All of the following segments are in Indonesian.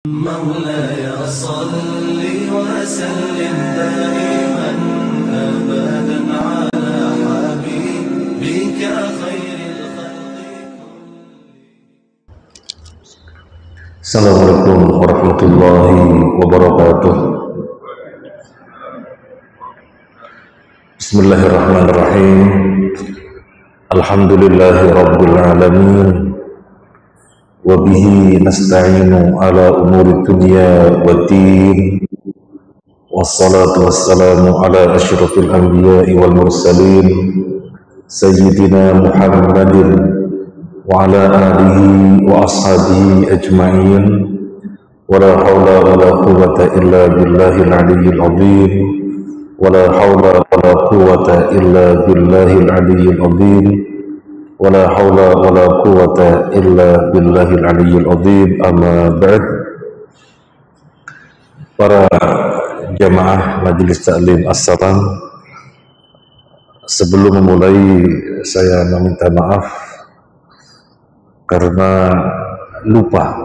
مولاي صل وسلم دائما أبدا على حبيبك خير الخلق. السلام عليكم ورحمة الله وبركاته. بسم الله الرحمن الرحيم. الحمد لله رب العالمين, وبه نستعين على أمور الدنيا والدين, والصلاة والسلام على أشرف الأنبياء والمرسلين سيدنا محمد وعلى آله وأصحابه أجمعين, ولا حول ولا قوة إلا بالله العلي العظيم, ولا حول ولا قوة إلا بالله العلي العظيم, ولا حول ولا قوة إلا بالله العلي العظيم. Amma ba'd. Para jamaah Majelis Taklim As-Salam, sebelum memulai saya meminta maaf karena lupa.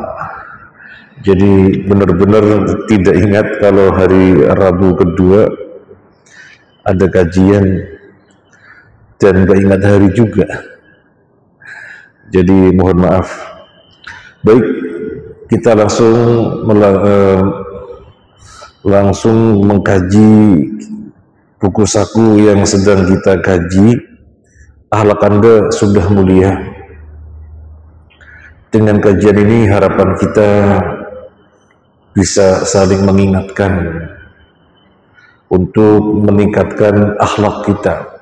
Jadi benar-benar tidak ingat kalau hari Rabu kedua ada kajian dan gak ingat hari juga. Jadi mohon maaf. Baik, kita langsung mengkaji buku saku yang sedang kita kaji. Akhlak Anda sudah mulia. Dengan kajian ini harapan kita bisa saling mengingatkan untuk meningkatkan akhlak kita.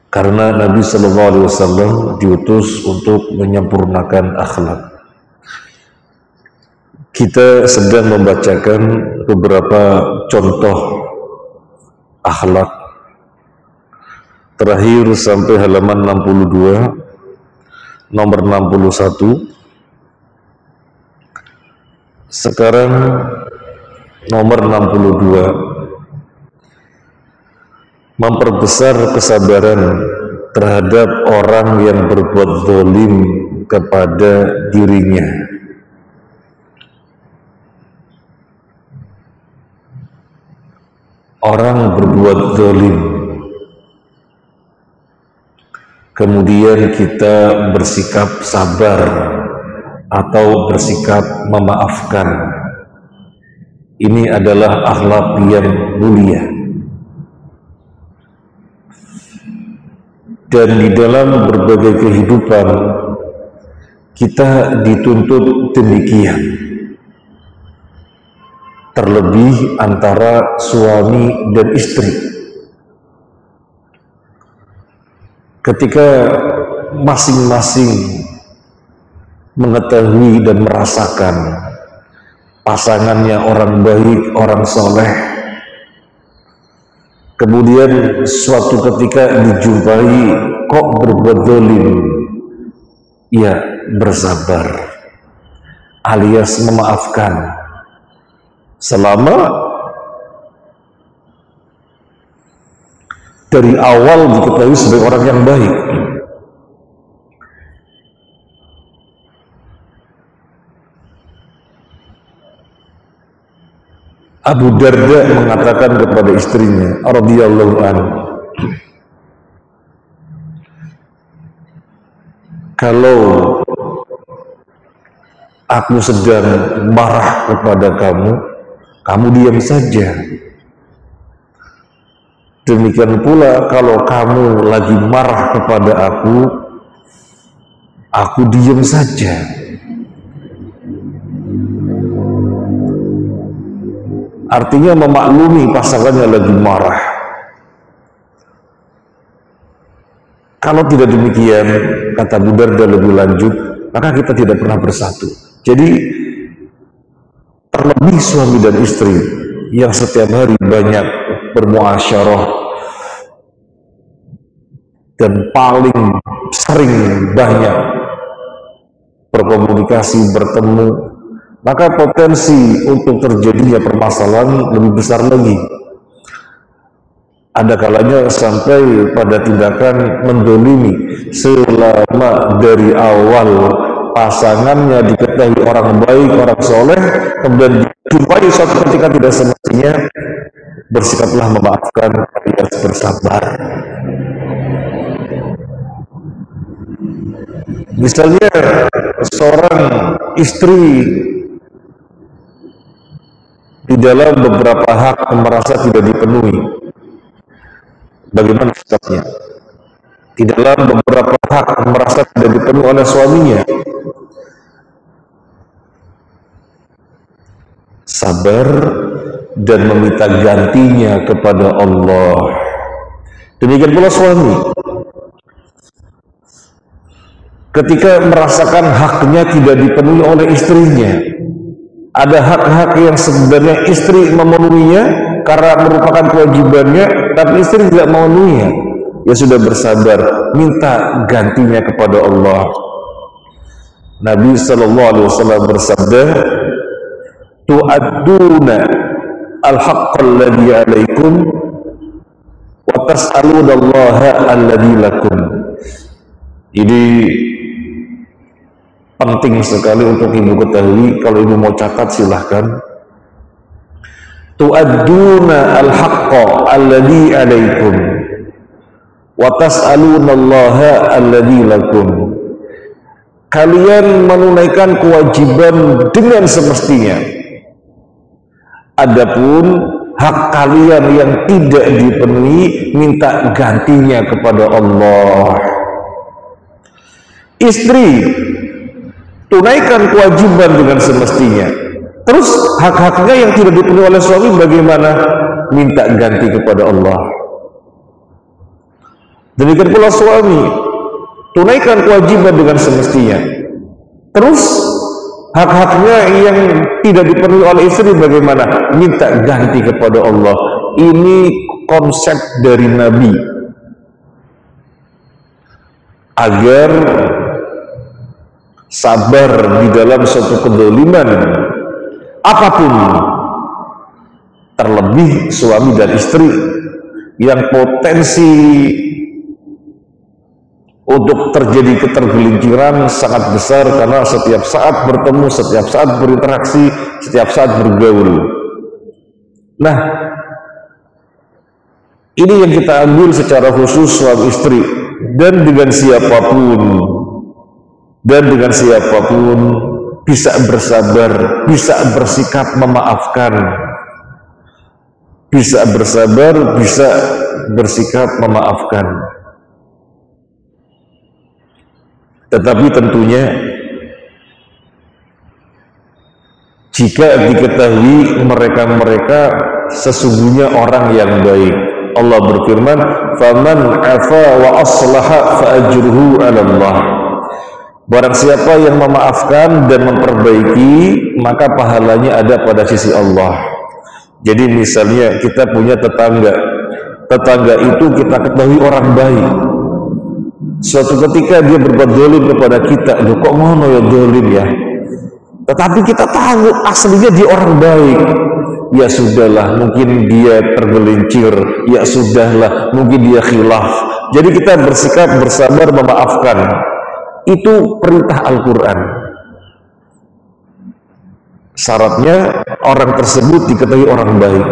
Karena Nabi Sallallahu Alaihi Wasallam diutus untuk menyempurnakan akhlak. Kita sedang membacakan beberapa contoh akhlak. Terakhir sampai halaman 62, nomor 61. Sekarang nomor 62. Memperbesar kesabaran terhadap orang yang berbuat zalim kepada dirinya. Orang berbuat zalim, kemudian kita bersikap sabar atau bersikap memaafkan. Ini adalah akhlak yang mulia. Dan di dalam berbagai kehidupan kita dituntut demikian, terlebih antara suami dan istri. Ketika masing-masing mengetahui dan merasakan pasangannya orang baik, orang soleh, kemudian suatu ketika dijumpai kok berbuat zalim, ya bersabar alias memaafkan selama dari awal diketahui sebagai orang yang baik. Abu Darda mengatakan kepada istrinya radhiyallahu anhu, kalau aku sedang marah kepada kamu, kamu diam saja. Demikian pula kalau kamu lagi marah kepada aku diam saja. Artinya memaklumi pasangannya lagi marah. Kalau tidak demikian, kata Abu Darda lebih lanjut, maka kita tidak pernah bersatu. Jadi terlebih suami dan istri yang setiap hari banyak bermuasyarah dan paling sering banyak berkomunikasi, bertemu, maka potensi untuk terjadinya permasalahan lebih besar lagi. Ada kalanya sampai pada tindakan mendolimi selama dari awal pasangannya diketahui orang baik, orang soleh, kemudian dijumpai suatu ketika tidak semestinya, bersikaplah memaafkan alias bersabar. Misalnya seorang istri di dalam beberapa hak merasa tidak dipenuhi, bagaimana sikapnya? Di dalam beberapa hak merasa tidak dipenuhi oleh suaminya, sabar dan meminta gantinya kepada Allah. Demikian pula suami, ketika merasakan haknya tidak dipenuhi oleh istrinya, ada hak-hak yang sebenarnya istri memenuhinya karena merupakan kewajibannya, tapi istri tidak memenuhinya, ya sudah bersabar, minta gantinya kepada Allah. Nabi SAW bersabda, tu'adduna al-haqqa alladhi alaikum wa tas'aluna allaha alladhi lakum. Ini penting sekali untuk ibu ketahui. Kalau ibu mau catat silahkan. Tu'adduna al-haqqa alladhi alaikum wa tas'aluna allaha alladhi lakum. Kalian menunaikan kewajiban dengan semestinya, adapun hak kalian yang tidak dipenuhi, minta gantinya kepada Allah. Istri, tunaikan kewajiban dengan semestinya, terus hak-haknya yang tidak dipenuhi oleh suami bagaimana? Minta ganti kepada Allah. Demikian pula suami, tunaikan kewajiban dengan semestinya, terus hak-haknya yang tidak dipenuhi oleh istri bagaimana? Minta ganti kepada Allah. Ini konsep dari Nabi agar sabar di dalam suatu kedoliman apapun, terlebih suami dan istri yang potensi untuk terjadi ketergelinciran sangat besar, karena setiap saat bertemu, setiap saat berinteraksi, setiap saat bergaul. Nah, ini yang kita ambil secara khusus suami istri, dan dengan siapapun bisa bersabar, bisa bersikap memaafkan, bisa bersabar, bisa bersikap memaafkan. Tetapi tentunya jika diketahui mereka-mereka sesungguhnya orang yang baik, Allah berfirman, "Faman 'afa wa aslaha fa ajruhu 'ala Allah." Barang siapa yang memaafkan dan memperbaiki, maka pahalanya ada pada sisi Allah. Jadi misalnya kita punya tetangga itu kita ketahui orang baik. Suatu ketika dia berbuat dolim kepada kita, loh kok ngono ya dolim ya, tetapi kita tahu aslinya dia orang baik. Ya sudahlah, mungkin dia tergelincir, ya sudahlah, mungkin dia khilaf. Jadi kita bersikap bersabar memaafkan. Itu perintah Al-Quran. Syaratnya orang tersebut diketahui orang baik.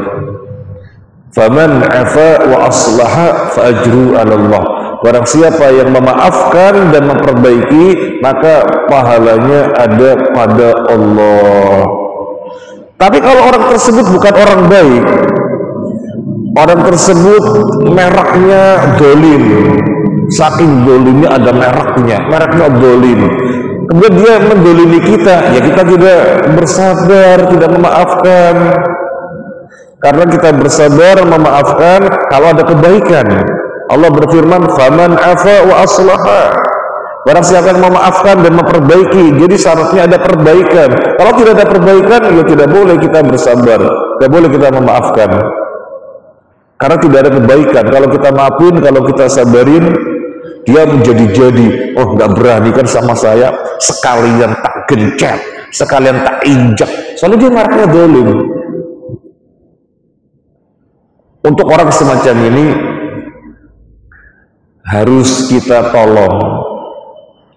Faman 'afa wa aslaha fa ajru 'ala Allah. Barang siapa yang memaafkan dan memperbaiki, maka pahalanya ada pada Allah. Tapi kalau orang tersebut bukan orang baik, orang tersebut mereknya dolim, saking dolimnya ada mereknya dolim, kemudian dia mendolimi kita, ya kita tidak bersabar, tidak memaafkan. Karena kita bersabar memaafkan kalau ada kebaikan. Allah berfirman, "Faman 'afa wa aslaha." Barang siapa yang memaafkan dan memperbaiki, jadi syaratnya ada perbaikan. Kalau tidak ada perbaikan, ya tidak boleh kita bersabar, tidak boleh kita memaafkan. Karena tidak ada kebaikan. Kalau kita maafin, kalau kita sabarin, dia menjadi-jadi, oh nggak berani kan sama saya, sekalian tak gencet, sekalian tak injak. Soalnya dia marahnya dolim. Untuk orang semacam ini harus kita tolong.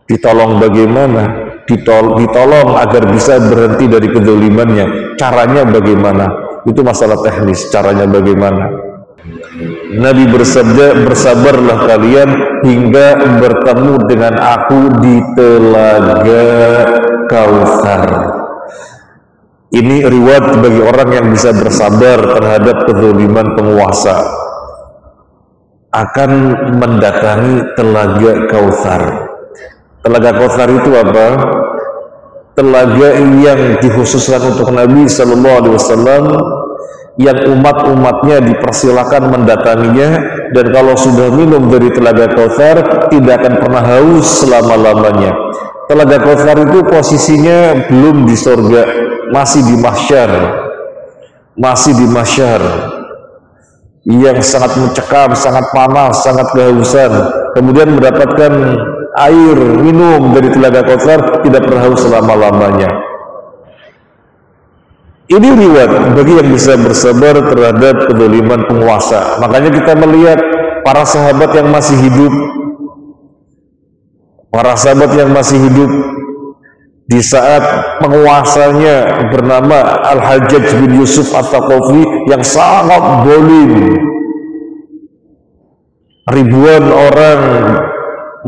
Ditolong bagaimana? ditolong agar bisa berhenti dari kezalimannya. Caranya bagaimana? Itu masalah teknis, caranya bagaimana. Nabi bersabda, bersabarlah kalian hingga bertemu dengan aku di telaga Kautsar. Ini riwayat bagi orang yang bisa bersabar terhadap kezaliman penguasa, akan mendatangi telaga Kautsar. Telaga Kautsar itu apa? Telaga yang dikhususkan untuk Nabi Sallallahu Alaihi Wasallam, yang umat-umatnya dipersilakan mendatanginya, dan kalau sudah minum dari telaga Kautsar tidak akan pernah haus selama-lamanya. Telaga Kautsar itu posisinya belum di surga, masih di mahsyar, yang sangat mencekam, sangat panas, sangat kehausan, kemudian mendapatkan air minum dari telaga Kautsar, tidak pernah haus selama-lamanya. Ini riwayat bagi yang bisa bersabar terhadap kezaliman penguasa. Makanya kita melihat para sahabat yang masih hidup, di saat penguasanya bernama Al-Hajjaj bin Yusuf At-Thaqafi yang sangat zalim, ribuan orang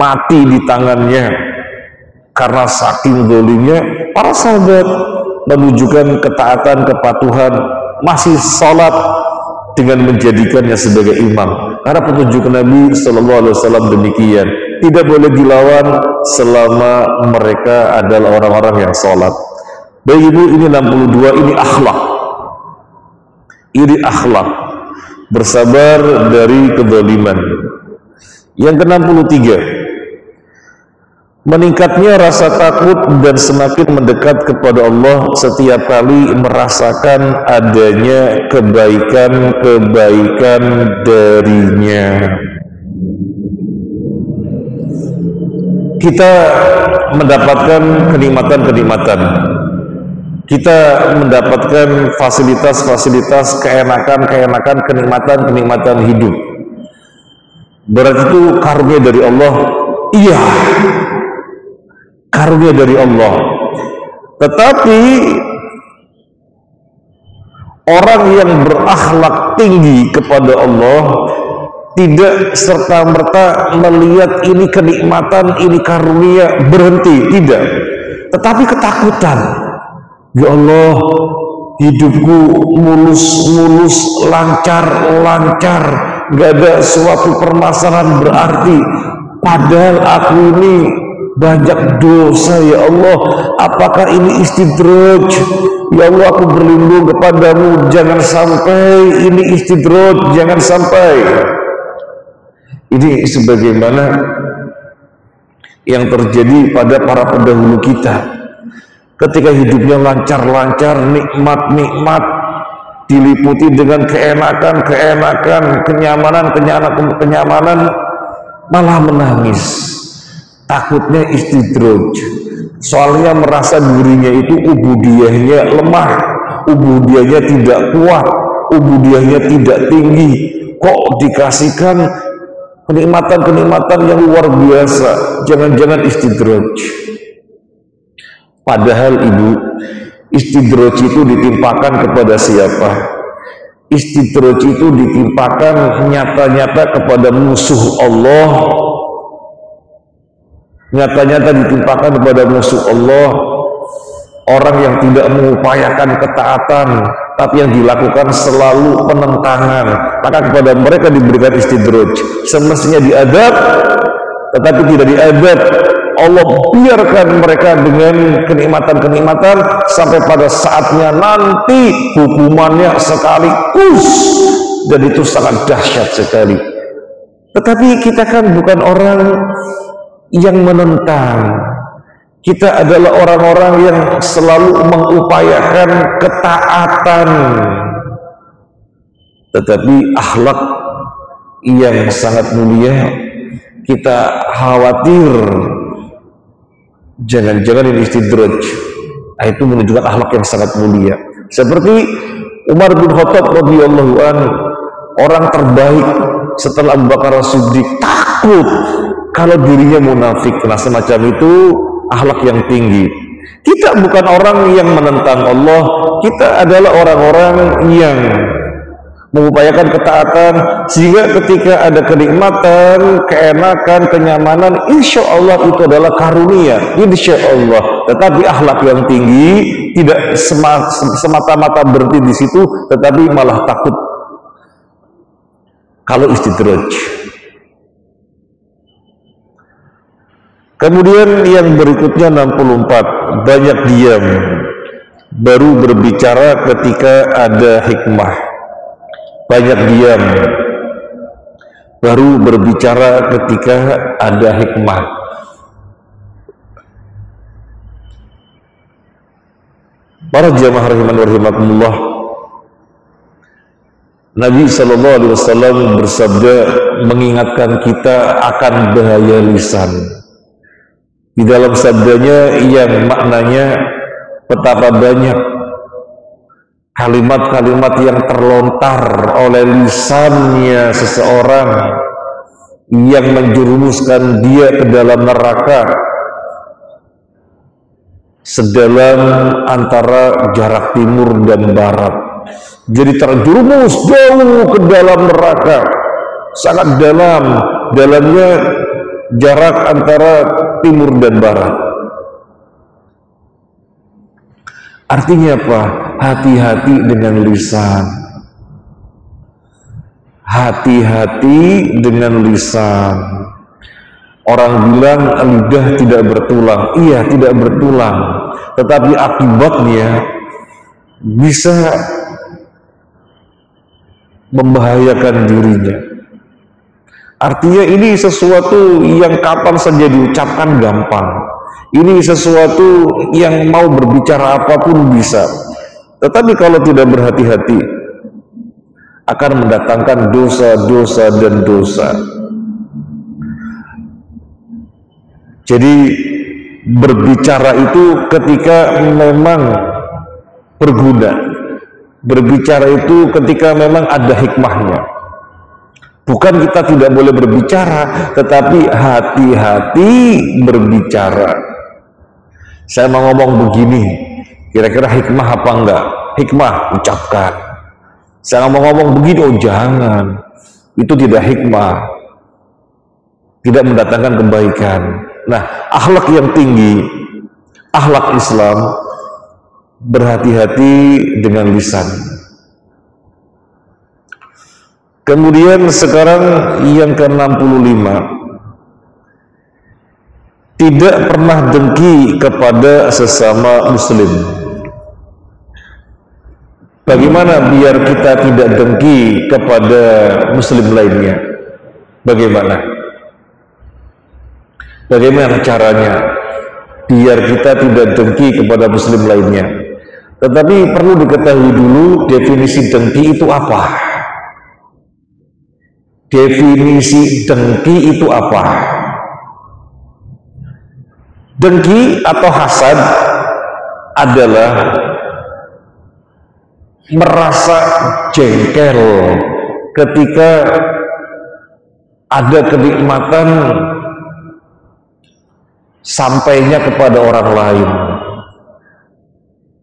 mati di tangannya karena saking zalimnya. Para sahabat menunjukkan ketaatan, kepatuhan, masih sholat dengan menjadikannya sebagai imam, karena petunjuk Nabi Sallallahu Alaihi Wasallam demikian. Tidak boleh dilawan selama mereka adalah orang-orang yang sholat. Baik ibu, ini 62, ini akhlak bersabar dari kezaliman. Yang ke-63, meningkatnya rasa takut dan semakin mendekat kepada Allah setiap kali merasakan adanya kebaikan-kebaikan darinya. Kita mendapatkan kenikmatan-kenikmatan, kita mendapatkan fasilitas-fasilitas, keenakan-keenakan, kenikmatan-kenikmatan hidup. Berarti itu karunia dari Allah. Iya, karunia dari Allah. Tetapi orang yang berakhlak tinggi kepada Allah tidak serta-merta melihat ini kenikmatan, ini karunia, berhenti, tidak. Tetapi ketakutan. Ya Allah, hidupku mulus-mulus, lancar-lancar, gak ada suatu permasalahan berarti. Padahal aku ini banyak dosa, ya Allah. Apakah ini istidraj? Ya Allah, aku berlindung kepadamu, jangan sampai ini istidraj, jangan sampai. Ini sebagaimana yang terjadi pada para pendahulu kita. Ketika hidupnya lancar-lancar, nikmat-nikmat, diliputi dengan keenakan-keenakan, kenyamanan-kenyamanan, malah menangis. Takutnya istidraj. Soalnya merasa dirinya itu ubudiyahnya lemah, ubudiyahnya tidak kuat, ubudiyahnya tidak tinggi. Kok dikasihkan kenikmatan-kenikmatan yang luar biasa? Jangan-jangan istidraj. Padahal ibu, istidraj itu ditimpakan kepada siapa? Istidraj itu ditimpakan nyata-nyata kepada musuh Allah, nyata-nyata ditimpakan kepada musuh Allah, orang yang tidak mengupayakan ketaatan, tapi yang dilakukan selalu penentangan. Maka kepada mereka diberikan istidraj. Semestinya diadab, tetapi tidak diadab. Allah biarkan mereka dengan kenikmatan-kenikmatan sampai pada saatnya nanti hukumannya sekaligus, dan itu sangat dahsyat sekali. Tetapi kita kan bukan orang yang menentang. Kita adalah orang-orang yang selalu mengupayakan ketaatan. Tetapi akhlak yang sangat mulia, kita khawatir jangan-jangan ini istidraj. Itu menunjukkan akhlak yang sangat mulia. Seperti Umar bin Khattab radhiyallahu anhu, orang terbaik setelah Abu Bakar As-Siddiq, takut kalau dirinya munafik. Nah, semacam itu akhlak yang tinggi. Kita bukan orang yang menentang Allah, kita adalah orang-orang yang mengupayakan ketaatan, sehingga ketika ada kenikmatan, keenakan, kenyamanan, insya Allah itu adalah karunia, insya Allah. Tetapi akhlak yang tinggi tidak semata-mata berhenti di situ, tetapi malah takut kalau istidraj. Kemudian yang berikutnya 64, banyak diam, baru berbicara ketika ada hikmah. Banyak diam, baru berbicara ketika ada hikmah. Para jamaah rahiman wa rahimakumullah, Nabi Shallallahu Alaihi Wasallam bersabda mengingatkan kita akan bahaya lisan. Di dalam sabdanya yang maknanya betapa banyak kalimat-kalimat yang terlontar oleh lisannya seseorang yang menjerumuskan dia ke dalam neraka sedalam antara jarak timur dan barat. Jadi terjerumus jauh ke dalam neraka, sangat dalam, dalamnya jarak antara timur dan barat. Artinya apa? Hati-hati dengan lisan. Hati-hati dengan lisan. Orang bilang lidah tidak bertulang. Iya, tidak bertulang. Tetapi akibatnya bisa membahayakan dirinya. Artinya ini sesuatu yang kapan saja diucapkan gampang. Ini sesuatu yang mau berbicara apapun bisa. Tetapi kalau tidak berhati-hati akan mendatangkan dosa-dosa dan dosa. Jadi berbicara itu ketika memang berguna. Berbicara itu ketika memang ada hikmahnya. Bukan kita tidak boleh berbicara, tetapi hati-hati berbicara. Saya mau ngomong begini, kira-kira hikmah apa enggak? Hikmah, ucapkan. Saya mau ngomong begini, oh jangan. Itu tidak hikmah. Tidak mendatangkan kebaikan. Nah, akhlak yang tinggi, akhlak Islam, berhati-hati dengan lisan. Kemudian sekarang yang ke-65, tidak pernah dengki kepada sesama muslim. Bagaimana biar kita tidak dengki kepada muslim lainnya? Bagaimana? Bagaimana caranya biar kita tidak dengki kepada muslim lainnya? Tetapi perlu diketahui dulu definisi dengki itu apa? Definisi dengki itu apa? Dengki atau hasad adalah merasa jengkel ketika ada kenikmatan sampainya kepada orang lain.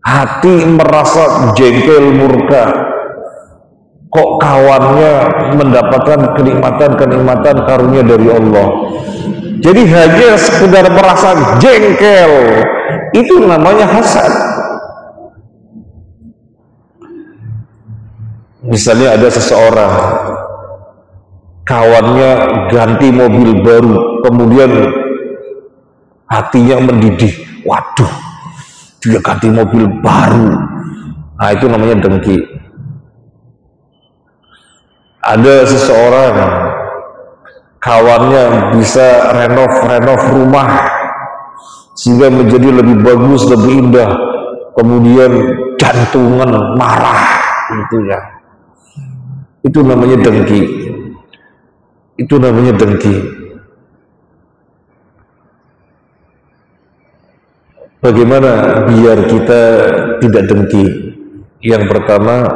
Hati merasa jengkel, murka. Kok kawannya mendapatkan kenikmatan-kenikmatan karunia dari Allah. Jadi hanya sekedar merasa jengkel, itu namanya hasad. Misalnya ada seseorang, kawannya ganti mobil baru, kemudian hatinya mendidih. Waduh, dia ganti mobil baru. Nah, itu namanya dengki. Ada seseorang, kawannya bisa renov rumah sehingga menjadi lebih bagus, lebih indah, kemudian jantungan marah, tentunya. Itu namanya dengki. Itu namanya dengki. Bagaimana biar kita tidak dengki? Yang pertama,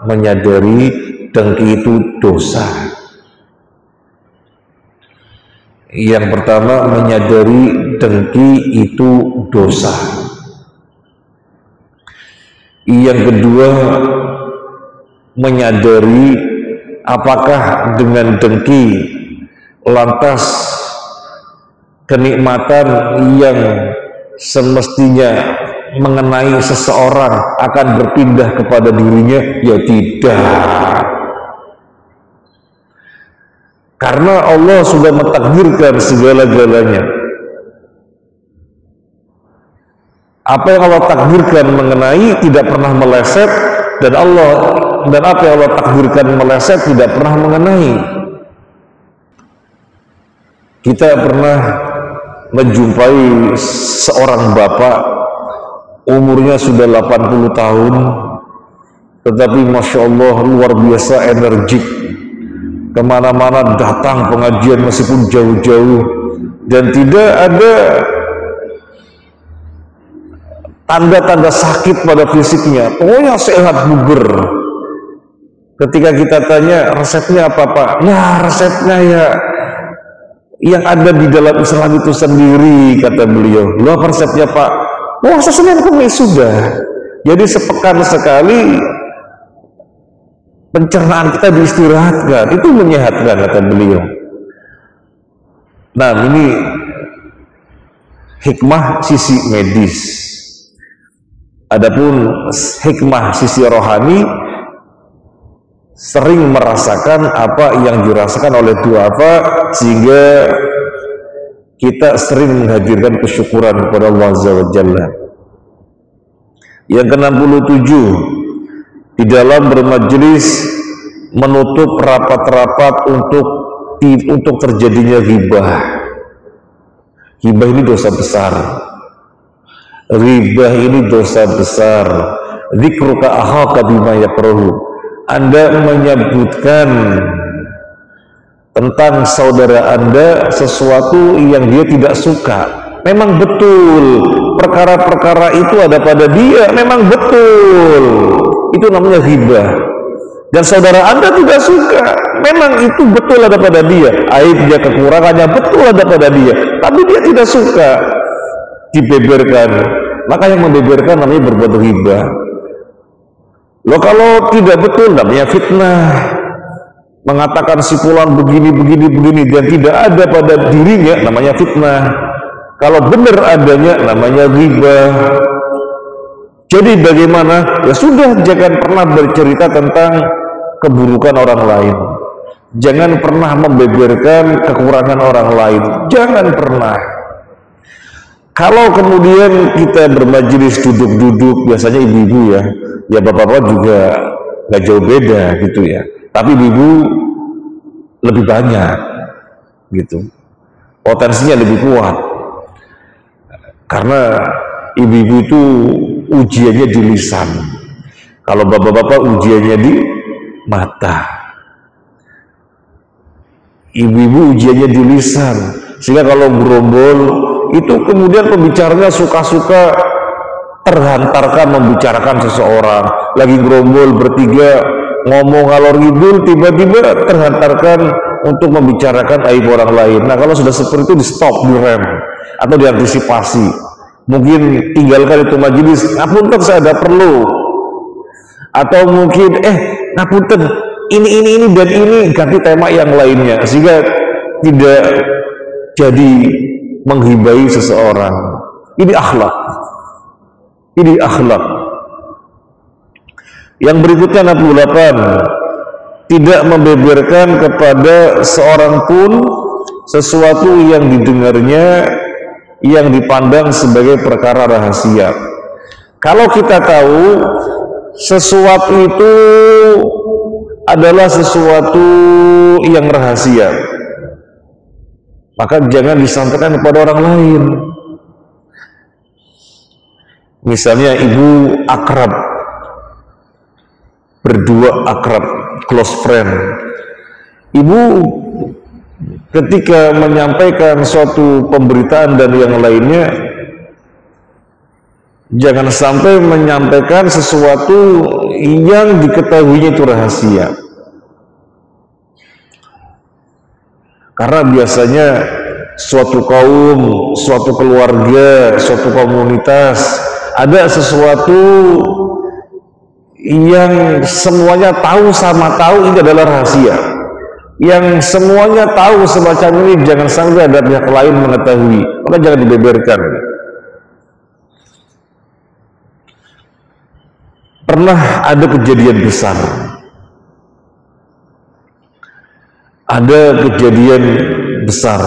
menyadari dengki itu dosa. Yang pertama, menyadari dengki itu dosa. Yang kedua, menyadari apakah dengan dengki lantas kenikmatan yang semestinya mengenai seseorang akan berpindah kepada dirinya? Ya tidak. Karena Allah sudah mentakdirkan segala-galanya. Apa yang Allah takdirkan mengenai tidak pernah meleset, dan apa yang Allah takdirkan meleset tidak pernah mengenai. Kita pernah menjumpai seorang bapak, umurnya sudah 80 tahun, tetapi Masya Allah luar biasa energik, kemana-mana datang pengajian meskipun jauh-jauh, dan tidak ada tanda-tanda sakit pada fisiknya, pokoknya sehat buger. Ketika kita tanya resepnya apa Pak? Ya resepnya ya yang ada di dalam Islam itu sendiri, kata beliau. Loh apa resepnya Pak? Wah Senin Kamis sudah. Jadi sepekan sekali pencernaan kita diistirahatkan, itu menyehatkan, kata beliau. Nah ini hikmah sisi medis. Adapun hikmah sisi rohani, sering merasakan apa yang dirasakan oleh duafa, sehingga kita sering menghadirkan kesyukuran kepada Allah Azza wa Jalla. Yang ke-67, di dalam bermajlis menutup rapat-rapat untuk terjadinya ghibah. Ghibah ini dosa besar. Ghibah ini dosa besar. Dzikruka akhaka bima yakrahu. Anda menyebutkan tentang saudara Anda sesuatu yang dia tidak suka. Memang betul perkara-perkara itu ada pada dia, memang betul. Itu namanya ghibah. Dan saudara Anda tidak suka, memang itu betul ada pada dia. Aibnya, kekurangannya betul ada pada dia, tapi dia tidak suka dibeberkan. Maka yang membeberkan namanya berbuat ghibah. Loh kalau tidak betul namanya fitnah. Mengatakan si fulan begini dan tidak ada pada dirinya namanya fitnah. Kalau benar adanya namanya ghibah. Jadi bagaimana? Ya sudah, jangan pernah bercerita tentang keburukan orang lain. Jangan pernah membeberkan kekurangan orang lain. Jangan pernah. Kalau kemudian kita bermajelis duduk-duduk, biasanya ibu-ibu ya bapak-bapak juga nggak jauh beda gitu ya. Tapi ibu lebih banyak gitu, potensinya lebih kuat. Karena ibu-ibu itu ujiannya di lisan, kalau bapak-bapak ujiannya di mata. Ibu-ibu ujiannya di lisan, sehingga kalau gerombol itu kemudian pembicaranya suka-suka terhantarkan membicarakan seseorang. Lagi gerombol bertiga ngomong ngalor ngidul, tiba-tiba terhantarkan untuk membicarakan aib orang lain. Nah kalau sudah seperti itu di stop, direm atau diantisipasi. Mungkin tinggalkan itu majelis, ngapunten saya ada perlu. Atau mungkin ngapunten ini dan ini, ganti tema yang lainnya, sehingga tidak jadi menghibai seseorang. Ini akhlak. Ini akhlak. Yang berikutnya 68, tidak membeberkan kepada seorang pun sesuatu yang didengarnya yang dipandang sebagai perkara rahasia. Kalau kita tahu sesuatu itu adalah sesuatu yang rahasia, maka jangan disampaikan kepada orang lain. Misalnya ibu akrab, berdua akrab, close friend. Ibu ketika menyampaikan suatu pemberitaan dan yang lainnya, jangan sampai menyampaikan sesuatu yang diketahuinya itu rahasia. Karena biasanya suatu kaum, suatu keluarga, suatu komunitas ada sesuatu yang semuanya tahu sama tahu, ini adalah rahasia. Yang semuanya tahu semacam ini jangan sampai ada pihak lain mengetahui, maka jangan dibeberkan. Pernah ada kejadian besar, ada kejadian besar,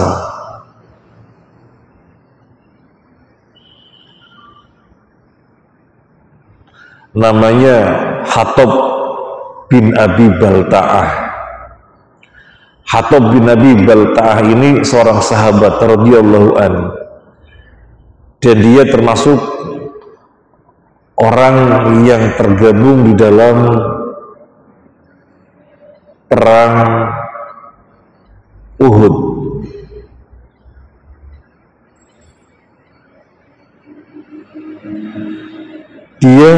namanya Hattab bin Abi Balta'ah. Hattab bin Abi Balta'ah ini seorang sahabat radhiyallahu an, dan dia termasuk orang yang tergabung di dalam perang Uhud. Dia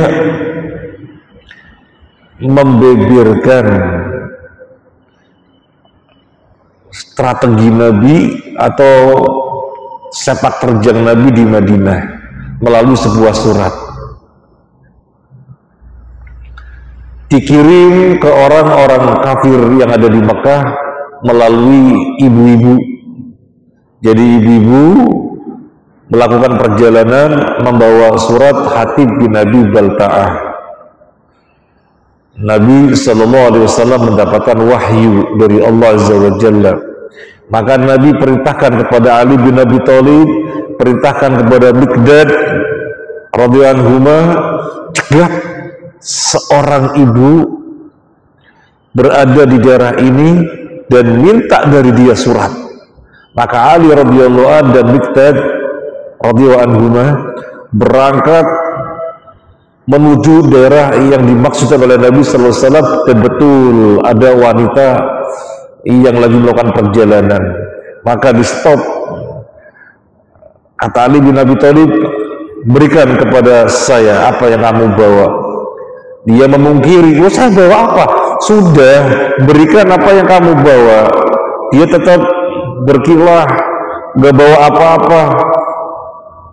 membeberkan strategi Nabi atau sepak terjang Nabi di Madinah melalui sebuah surat, dikirim ke orang-orang kafir yang ada di Mekah melalui ibu-ibu. Jadi ibu-ibu melakukan perjalanan membawa surat Hatib bin Abi Balta'ah. Nabi SAW mendapatkan wahyu dari Allah Azza wa Jalla. Maka Nabi perintahkan kepada Ali bin Abi Thalib, perintahkan kepada Miqdad radhiyallahu anhuma, cegat seorang ibu berada di daerah ini dan minta dari dia surat. Maka Ali radhiyallahu anhu dan Miqdad radhiyallahu anhuma berangkat menuju daerah yang dimaksudkan oleh Nabi sallallahu alaihi wasallam, dan betul ada wanita yang lagi melakukan perjalanan. Maka di stop, kata Ali bin Abi Thalib, berikan kepada saya apa yang kamu bawa. Dia memungkiri, oh saya bawa apa? Sudah, berikan apa yang kamu bawa. Dia tetap berkilah, gak bawa apa-apa.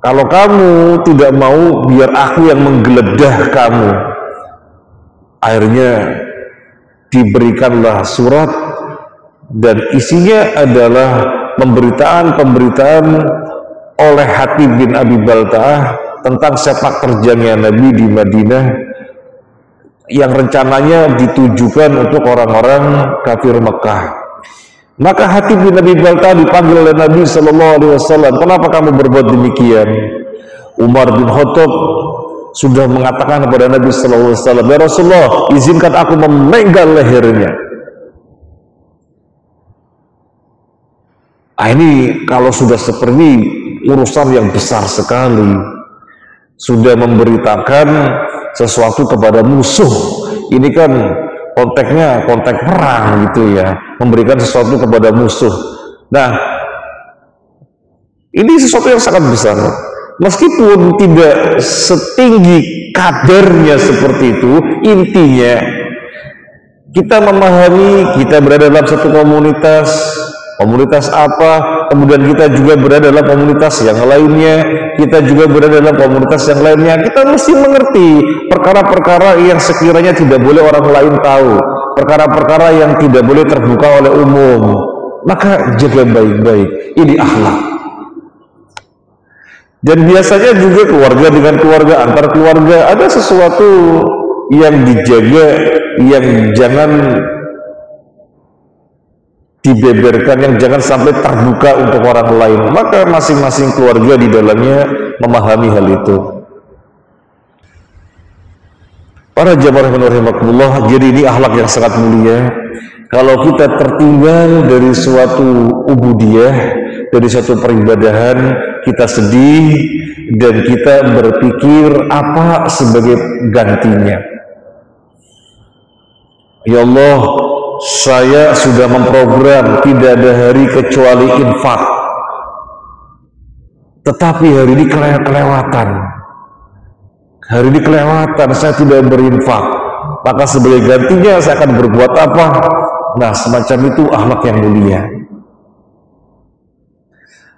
Kalau kamu tidak mau, biar aku yang menggeledah kamu. Akhirnya diberikanlah surat, dan isinya adalah pemberitaan oleh Hatib bin Abi Balta'ah tentang sepak terjangnya Nabi di Madinah yang rencananya ditujukan untuk orang-orang kafir Mekah. Maka Hatib bin Abi Balta'ah dipanggil oleh Nabi SAW. Kenapa kamu berbuat demikian? Umar bin Khattab sudah mengatakan kepada Nabi SAW, ya Rasulullah, izinkan aku memenggal lehernya. Ini kalau sudah seperti urusan yang besar sekali, sudah memberitakan sesuatu kepada musuh, ini kan konteksnya konteks perang gitu ya, memberikan sesuatu kepada musuh. Nah, ini sesuatu yang sangat besar, meskipun tidak setinggi kadarnya seperti itu. Intinya kita memahami, kita berada dalam satu komunitas apa, kemudian kita juga berada dalam komunitas yang lainnya, kita juga berada dalam komunitas yang lainnya. Kita mesti mengerti perkara-perkara yang sekiranya tidak boleh orang lain tahu, perkara-perkara yang tidak boleh terbuka oleh umum. Maka jaga baik-baik, ini akhlak. Dan biasanya juga keluarga dengan keluarga, antar keluarga, ada sesuatu yang dijaga, yang jangan dibeberkan, yang jangan sampai terbuka untuk orang lain. Maka masing-masing keluarga di dalamnya memahami hal itu. Para jamaah rahimakumullah, jadi ini akhlak yang sangat mulia. Kalau kita tertinggal dari suatu ubudiyah, dari suatu peribadahan, kita sedih dan kita berpikir apa sebagai gantinya. Ya Allah, saya sudah memprogram tidak ada hari kecuali infak, tetapi hari ini kelewatan. Hari ini kelewatan, saya tidak berinfak. Maka sebagai gantinya saya akan berbuat apa? Nah, semacam itu akhlak yang mulia.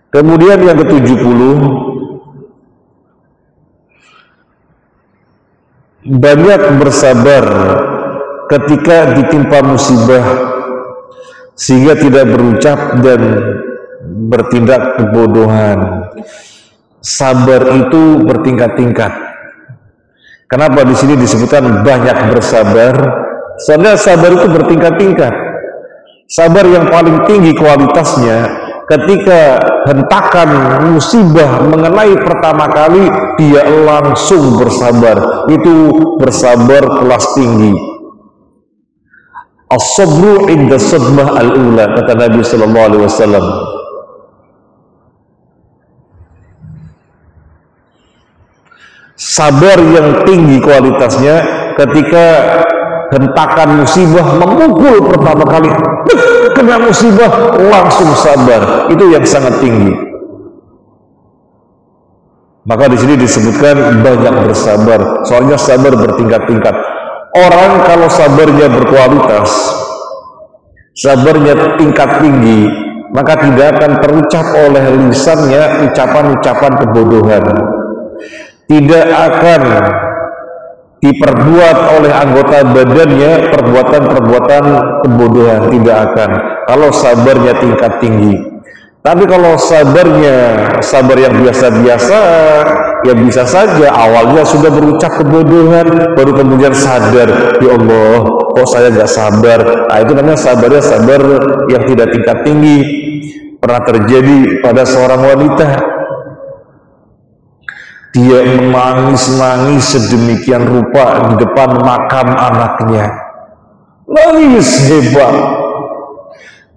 Kemudian yang ke-70, banyak bersabar ketika ditimpa musibah sehingga tidak berucap dan bertindak kebodohan. Sabar itu bertingkat-tingkat. Kenapa di sini disebutkan banyak bersabar? Soalnya sabar itu bertingkat-tingkat. Sabar yang paling tinggi kualitasnya ketika hentakan musibah mengenai pertama kali, dia langsung bersabar. Itu bersabar kelas tinggi. As-sabru inda sadmah al-ula, kata Nabi sallallahu alaihi wasallam. Sabar yang tinggi kualitasnya ketika hentakan musibah memukul pertama kali, kena musibah langsung sabar, itu yang sangat tinggi. Maka di sini disebutkan banyak bersabar, soalnya sabar bertingkat-tingkat. Orang kalau sabarnya berkualitas, sabarnya tingkat tinggi, maka tidak akan terucap oleh lisannya ucapan-ucapan kebodohan. Tidak akan diperbuat oleh anggota badannya perbuatan-perbuatan kebodohan, tidak akan, kalau sabarnya tingkat tinggi. Tapi kalau sabarnya sabar yang biasa-biasa, ya bisa saja awalnya sudah berucap kebodohan, baru kemudian sadar, ya Allah, kok saya nggak sabar. Nah, itu namanya sabarnya sabar yang tidak tingkat tinggi. Pernah terjadi pada seorang wanita, dia menangis-nangis sedemikian rupa di depan makam anaknya. Nangis hebat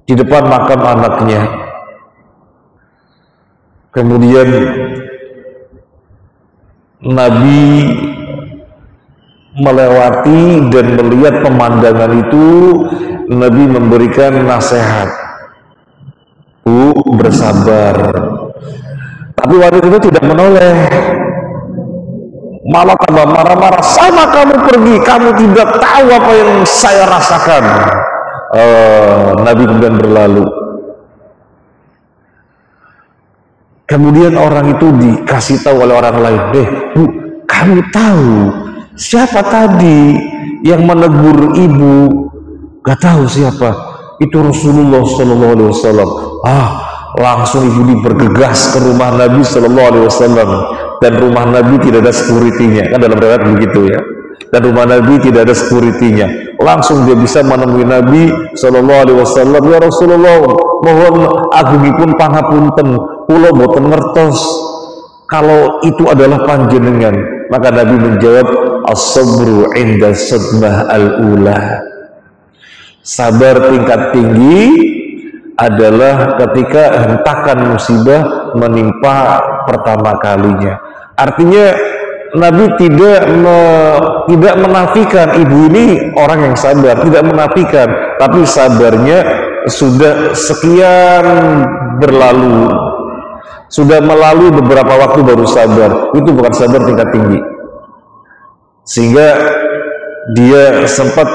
di depan makam anaknya. Kemudian Nabi melewati dan melihat pemandangan itu. Nabi memberikan nasihat, Bu, bersabar. Tapi wanita itu tidak menoleh, malah tambah marah-marah. Sama kamu pergi, kamu tidak tahu apa yang saya rasakan. Nabi kemudian berlalu. Kemudian orang itu dikasih tahu oleh orang lain, Bu, kamu tahu siapa tadi yang menegur ibu? Gak tahu siapa. Itu Rasulullah Sallallahu Alaihi Wasallam. Langsung ibu ini bergegas ke rumah Nabi Sallallahu Alaihi Wasallam, dan rumah Nabi tidak ada security-nya, kan dalam riwayat begitu ya. Dan rumah Nabi tidak ada security-nya. Langsung dia bisa menemui Nabi Sallallahu Alaihi Wasallam. Ya Rasulullah, mohon agungipun pangapunten, kula boten ngertos kalau itu adalah panjenengan. Maka Nabi menjawab, as-sabru inda sadmah al-ula. Sabar tingkat tinggi adalah ketika hentakan musibah menimpa pertama kalinya. Artinya Nabi tidak menafikan ibu ini orang yang sabar, tidak menafikan, tapi sabarnya sudah sekian berlalu, sudah melalui beberapa waktu baru sabar. Itu bukan sabar tingkat tinggi, sehingga dia sempat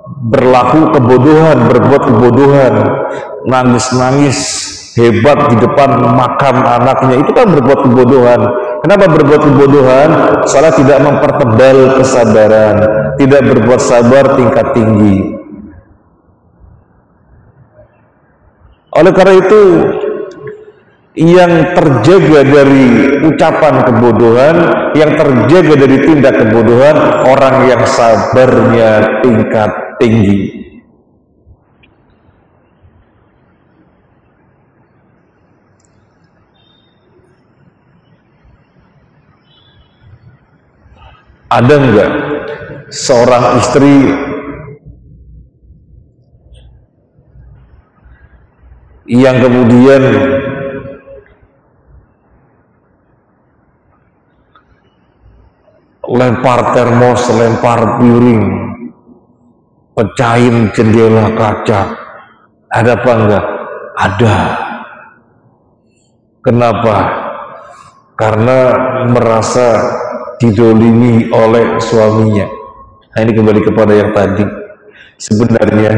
berlaku kebodohan, berbuat kebodohan, nangis-nangis hebat di depan makam anaknya. Itu kan berbuat kebodohan. Kenapa berbuat kebodohan? Soalnya tidak mempertebal kesabaran, tidak berbuat sabar tingkat tinggi. Oleh karena itu, yang terjaga dari ucapan kebodohan, yang terjaga dari tindak kebodohan, orang yang sabarnya tingkat tinggi. Ada enggak seorang istri yang kemudian lempar termos, lempar piring, pecahin jendela kaca? Ada apa enggak? Ada. Kenapa? Karena merasa didolimi oleh suaminya. Nah, ini kembali kepada yang tadi. Sebenarnya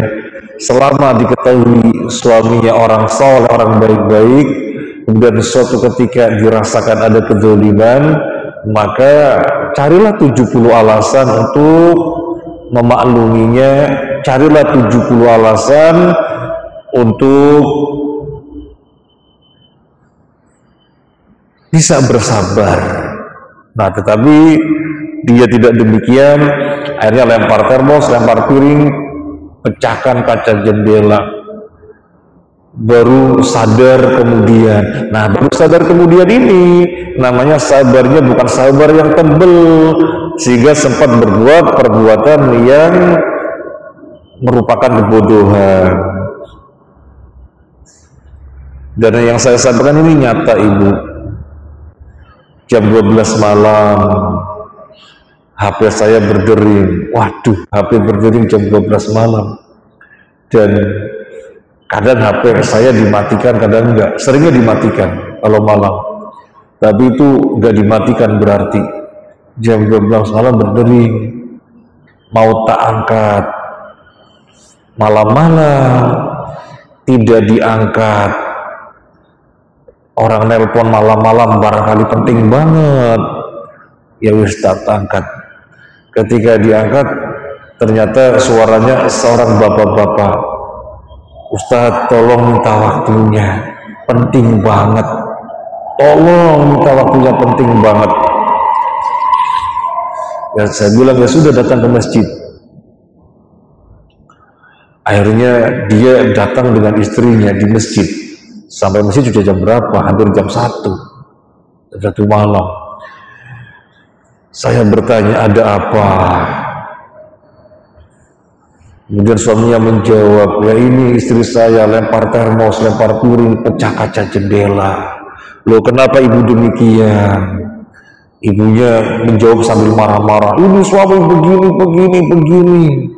selama diketahui suaminya orang soleh, orang baik-baik, kemudian suatu ketika dirasakan ada kedzaliman, maka carilah 70 alasan untuk memakluminya, carilah 70 alasan untuk bisa bersabar. Nah, tetapi dia tidak demikian, akhirnya lempar termos, lempar piring, pecahkan kaca jendela. Baru sadar kemudian. Nah, baru sadar kemudian ini namanya sabarnya bukan sabar yang tebel, sehingga sempat berbuat perbuatan yang merupakan kebodohan. Dan yang saya sampaikan ini nyata, Ibu. Jam 12 malam HP saya berdering. Waduh, HP berdering jam 12 malam. Dan kadang HP saya dimatikan, kadang enggak. Seringnya dimatikan kalau malam. Tapi itu enggak dimatikan berarti. Jam 12 malam berdering. Mau tak angkat. Malam-malam tidak diangkat. Orang nelpon malam-malam barangkali penting banget, ya wis tak angkat. Ketika diangkat ternyata suaranya seorang bapak-bapak. Ustadz, tolong minta waktunya, penting banget. Tolong minta waktunya, penting banget. Ya saya bilang, ya sudah, datang ke masjid. Akhirnya dia datang dengan istrinya di masjid. Sampai masjid sudah jam berapa? Hampir jam 1 malam. Saya bertanya, ada apa? Kemudian suaminya menjawab, ya ini istri saya lempar termos, lempar piring, pecah kaca jendela. Loh, kenapa ibu demikian? Ibunya menjawab sambil marah-marah, ini suami begini.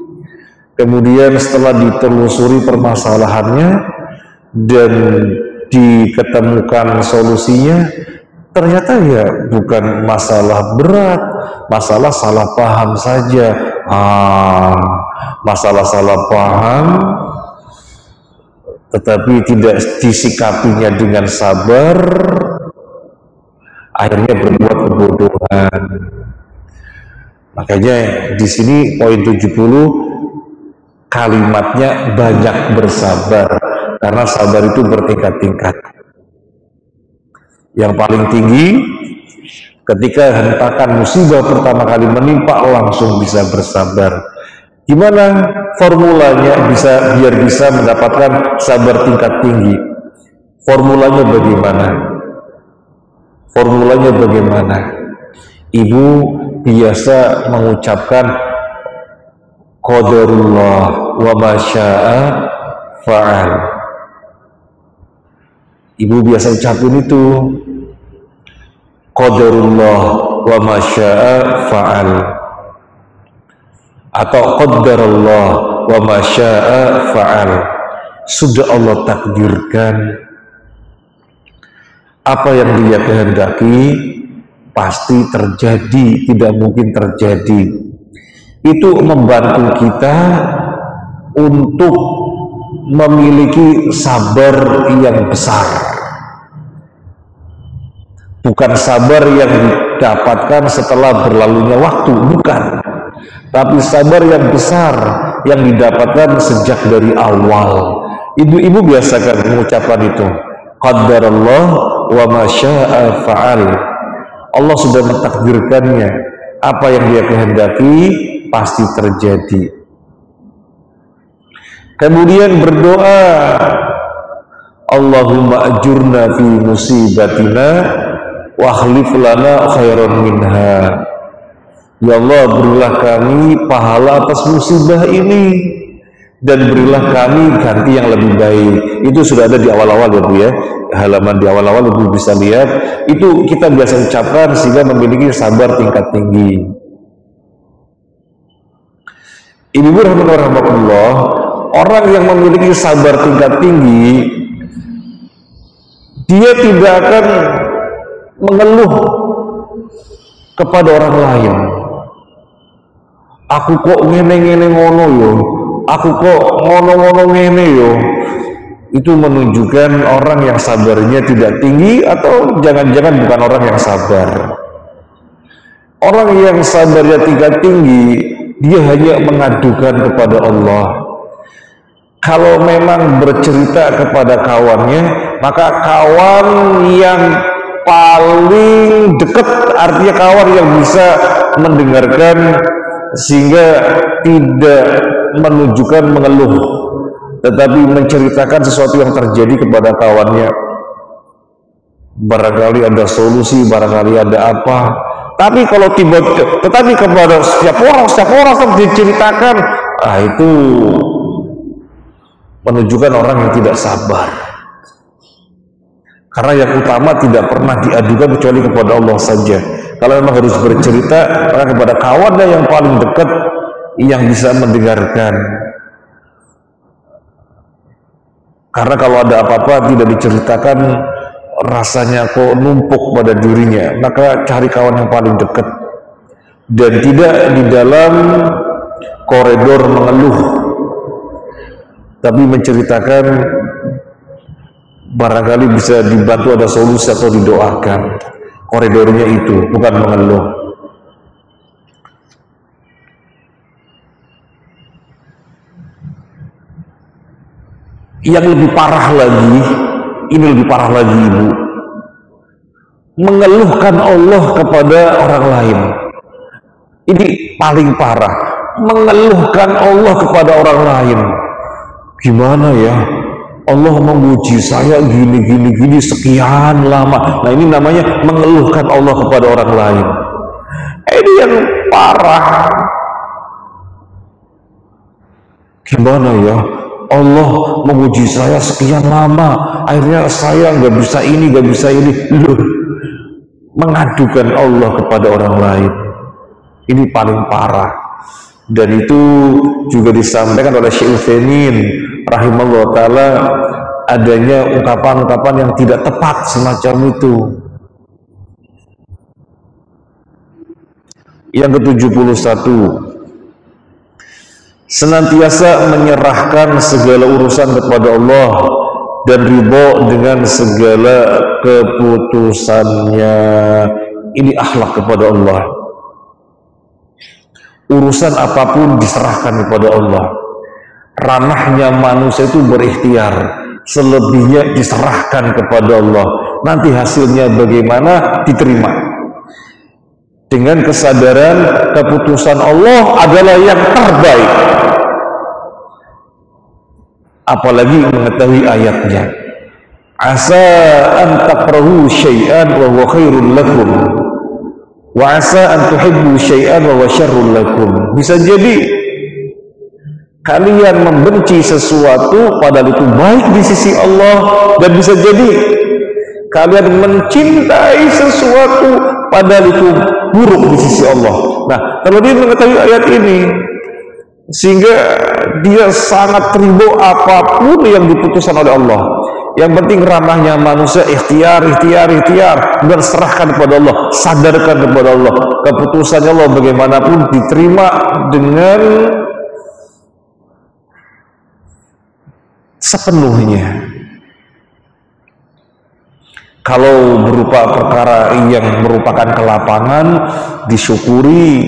Kemudian setelah ditelusuri permasalahannya dan diketemukan solusinya, ternyata ya bukan masalah berat, masalah salah paham saja. Masalah salah paham tetapi tidak disikapinya dengan sabar, akhirnya berbuat kebodohan. Makanya di sini poin 70 kalimatnya banyak bersabar, karena sabar itu bertingkat-tingkat. Yang paling tinggi ketika hentakan musibah pertama kali menimpa langsung bisa bersabar. Gimana formulanya biar bisa mendapatkan sabar tingkat tinggi? Formulanya bagaimana? Ibu biasa mengucapkan qadarullah wa ma syaa fa'al. Ibu biasa ucapin itu, qadarullah wa ma syaa fa'al, atau qaddarallah wa ma syaa fa'al. Sudah Allah takdirkan, apa yang Dia kehendaki pasti terjadi, tidak mungkin terjadi. Itu membantu kita untuk memiliki sabar yang besar. Bukan sabar yang didapatkan setelah berlalunya waktu, bukan. Tapi sabar yang besar yang didapatkan sejak dari awal. Ibu-ibu biasakan mengucapkan itu, qaddarallah wa ma syaa fa'al. Allah sudah mentakdirkannya, apa yang Dia kehendaki pasti terjadi. Kemudian berdoa, Allahumma ajurna fi musibatina wa akhlif lana khairan minha. Ya Allah, berilah kami pahala atas musibah ini dan berilah kami ganti yang lebih baik. Itu sudah ada di awal-awal ya Bu ya, halaman di awal-awal Ibu bisa lihat. Itu kita biasa ucapkan sehingga memiliki sabar tingkat tinggi. Ibu rahmatullah, orang yang memiliki sabar tingkat tinggi, dia tidak akan mengeluh kepada orang lain. Aku kok ngene-ngene ngono yo, aku kok ngono-ngono ngene yo. itu menunjukkan orang yang sabarnya tidak tinggi, atau jangan-jangan bukan orang yang sabar. Orang yang sabarnya tingkat tinggi, dia hanya mengadukan kepada Allah. Kalau memang bercerita kepada kawannya, maka kawan yang paling dekat, artinya kawan yang bisa mendengarkan sehingga tidak menunjukkan mengeluh, tetapi menceritakan sesuatu yang terjadi kepada kawannya. Barangkali ada solusi, barangkali ada apa. Tapi kalau tetapi kepada setiap orang diceritakan, itu menunjukkan orang yang tidak sabar. Karena yang utama tidak pernah diadukan kecuali kepada Allah saja. Kalau memang harus bercerita, maka kepada kawannya yang paling dekat yang bisa mendengarkan. Karena kalau ada apa-apa tidak diceritakan, rasanya kok numpuk pada dirinya, maka cari kawan yang paling dekat dan tidak di dalam koridor mengeluh, tapi menceritakan, barangkali bisa dibantu ada solusi atau didoakan. Koridornya itu bukan mengeluh. Yang lebih parah lagi, ini lebih parah lagi ibu, mengeluhkan Allah kepada orang lain. Ini paling parah, mengeluhkan Allah kepada orang lain. Gimana ya, Allah memuji saya gini sekian lama. Nah, ini namanya mengeluhkan Allah kepada orang lain. Ini yang parah. Gimana ya, Allah memuji saya sekian lama, akhirnya saya nggak bisa ini. Loh, mengadukan Allah kepada orang lain. Ini paling parah. Dan itu juga disampaikan oleh Syekh Utsaimin rahimahullah ta'ala, adanya ungkapan-ungkapan yang tidak tepat semacam itu. Yang ke-71, senantiasa menyerahkan segala urusan kepada Allah dan ridho dengan segala keputusannya. Ini akhlak kepada Allah. Urusan apapun diserahkan kepada Allah. Ranahnya manusia itu berikhtiar, selebihnya diserahkan kepada Allah. Nanti hasilnya bagaimana diterima dengan kesadaran keputusan Allah adalah yang terbaik. Apalagi mengetahui ayatnya, asa an takrahu syai'an wa huwa khairul lakum wa asa an tuhibbu syai'an wa huwa syarrul lakum. Bisa jadi kalian membenci sesuatu padahal itu baik di sisi Allah, dan bisa jadi kalian mencintai sesuatu padahal itu buruk di sisi Allah. Nah, kalau dia mengetahui ayat ini, sehingga dia sangat ridho apapun yang diputuskan oleh Allah. Yang penting ranahnya manusia ikhtiar, dan serahkan kepada Allah, sadarkan kepada Allah. Keputusannya Allah bagaimanapun diterima dengan sepenuhnya. Kalau berupa perkara yang merupakan kelapangan, disyukuri.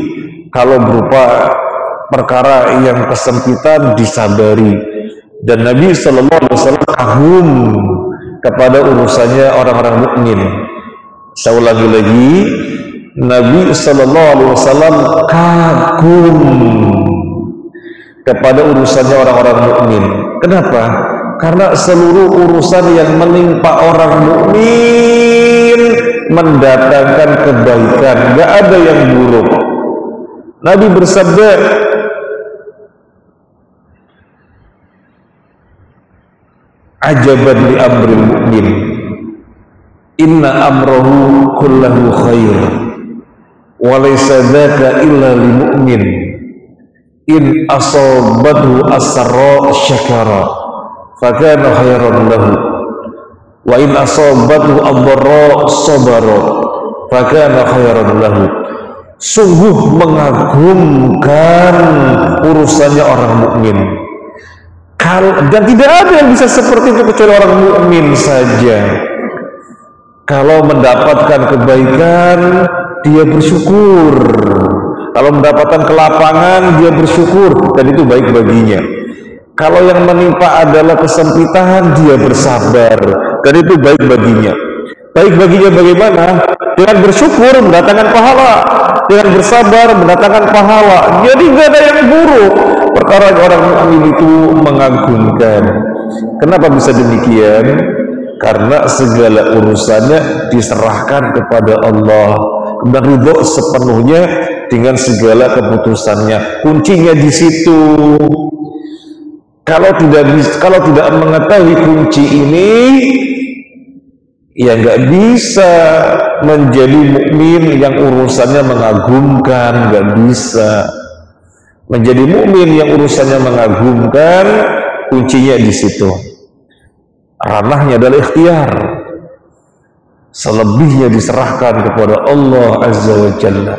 Kalau berupa perkara yang kesempitan, disabari. Dan Nabi Sallallahu Alaihi Wasallam kagum kepada urusannya orang-orang mukmin. Saya ulangi lagi, Nabi Sallallahu Alaihi Wasallam kagum kepada urusannya orang-orang mukmin. Kenapa? Karena seluruh urusan yang menimpa orang mukmin mendatangkan kebaikan, gak ada yang buruk. Nabi bersabda, ajaban li amril mu'min, inna amrahu kullahu khair wa laysa dzaka illa lil mu'min, in asabathu asra syakara fakana khairan lahu wa in asabathu adra sabara fakana khairan lahu. Sungguh mengagumkan urusannya orang mukmin. Dan tidak ada yang bisa seperti itu kecuali orang mukmin saja. Kalau mendapatkan kebaikan, dia bersyukur. Kalau mendapatkan kelapangan, dia bersyukur, dan itu baik baginya. Kalau yang menimpa adalah kesempitan, dia bersabar, dan itu baik baginya. Baik baginya bagaimana? Dengan bersyukur mendatangkan pahala, dengan bersabar mendatangkan pahala. Jadi tidak ada yang buruk. Perkara orang mukmin itu mengagumkan. Kenapa bisa demikian? Karena segala urusannya diserahkan kepada Allah, kemudian ridho sepenuhnya dengan segala keputusannya. Kuncinya di situ. Kalau tidak mengetahui kunci ini, ya nggak bisa menjadi mukmin yang urusannya mengagumkan, nggak bisa. Menjadi mukmin yang urusannya mengagumkan, kuncinya di situ. Ranahnya adalah ikhtiar. Selebihnya diserahkan kepada Allah Azza wa Jalla.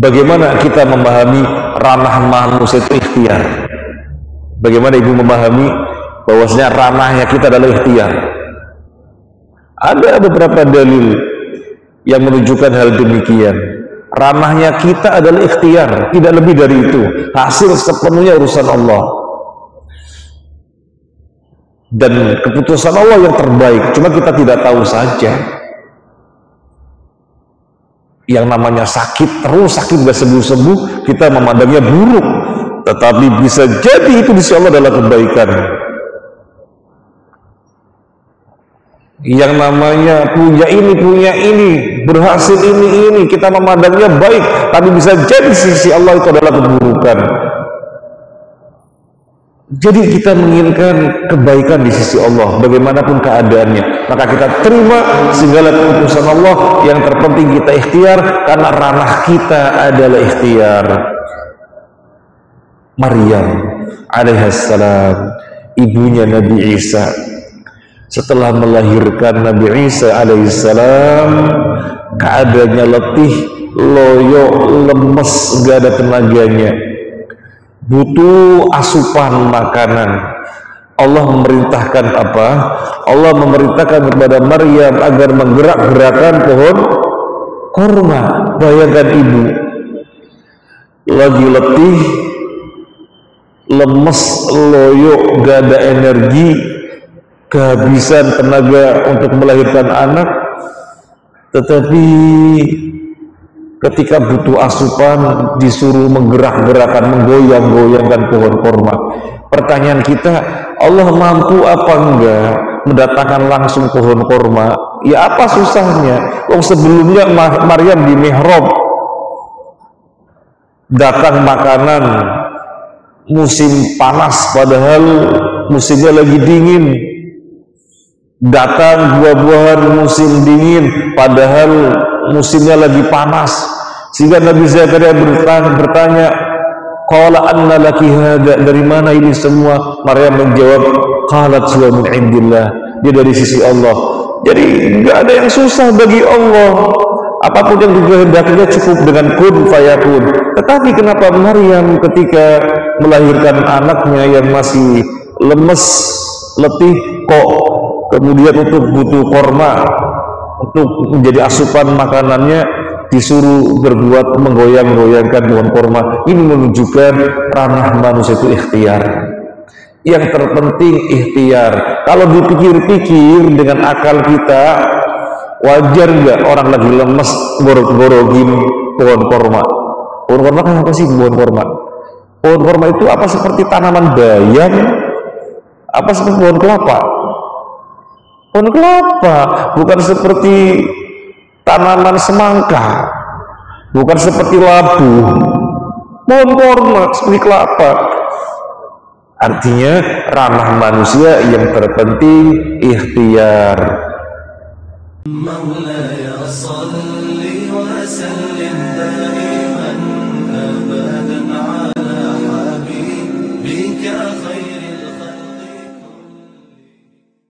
Bagaimana kita memahami ranah manusia itu ikhtiar? Bagaimana ibu memahami bahwasanya ranahnya kita adalah ikhtiar? Ada beberapa dalil yang menunjukkan hal demikian. Ranahnya kita adalah ikhtiar, tidak lebih dari itu. Hasil sepenuhnya urusan Allah. Dan keputusan Allah yang terbaik, cuma kita tidak tahu saja. Yang namanya sakit, terus sakit gak sembuh-sembuh, kita memandangnya buruk. Tetapi bisa jadi itu di sisi Allah adalah kebaikan. Yang namanya punya ini, berhasil ini, kita memandangnya baik, tapi bisa jadi di sisi Allah itu adalah keburukan. Jadi kita menginginkan kebaikan di sisi Allah bagaimanapun keadaannya, maka kita terima segala keputusan Allah. Yang terpenting kita ikhtiar, karena ranah kita adalah ikhtiar. Maryam alaihissalam, ibunya Nabi Isa, setelah melahirkan Nabi Isa alaihissalam, keadaannya letih, loyo, lemes, gak ada tenaganya, butuh asupan makanan. Allah memerintahkan apa? Allah memerintahkan kepada Maryam agar menggerak-gerakan pohon kurma. Bayangkan ibu lagi letih, lemes, loyo, gak ada energi, kehabisan tenaga untuk melahirkan anak, tetapi ketika butuh asupan disuruh menggerak-gerakan, menggoyang-goyangkan pohon kurma. Pertanyaan kita, Allah mampu apa enggak mendatangkan langsung pohon kurma? Ya apa susahnya? Sebelumnya Maryam di mihrab, datang makanan musim panas padahal musimnya lagi dingin, datang buah-buahan musim dingin padahal musimnya lagi panas, sehingga Nabi Zakaria bertanya, qala anna laki hada, dari mana ini semua? Maryam menjawab, qalat huwa min indillah, dia dari sisi Allah. Jadi enggak ada yang susah bagi Allah, apapun yang dikehendakinya cukup dengan kun fayakun. Tetapi kenapa Maryam ketika melahirkan anaknya yang masih lemes, letih, kok kemudian untuk butuh korma, untuk menjadi asupan makanannya disuruh berbuat menggoyang-goyangkan pohon kurma? Ini menunjukkan ranah manusia itu ikhtiar. Yang terpenting ikhtiar. Kalau dipikir-pikir dengan akal kita, wajar nggak orang lagi lemes gorok-gorokin pohon kurma? Pohon kurma kan apa sih pohon kurma? Pohon kurma itu apa seperti tanaman bayam? Apa seperti pohon kelapa? Pohon kelapa, bukan seperti tanaman semangka, bukan seperti labu. Pohon kurma seperti kelapa. Artinya ranah manusia yang terpenting ikhtiar. مولاي صل وسلم دائما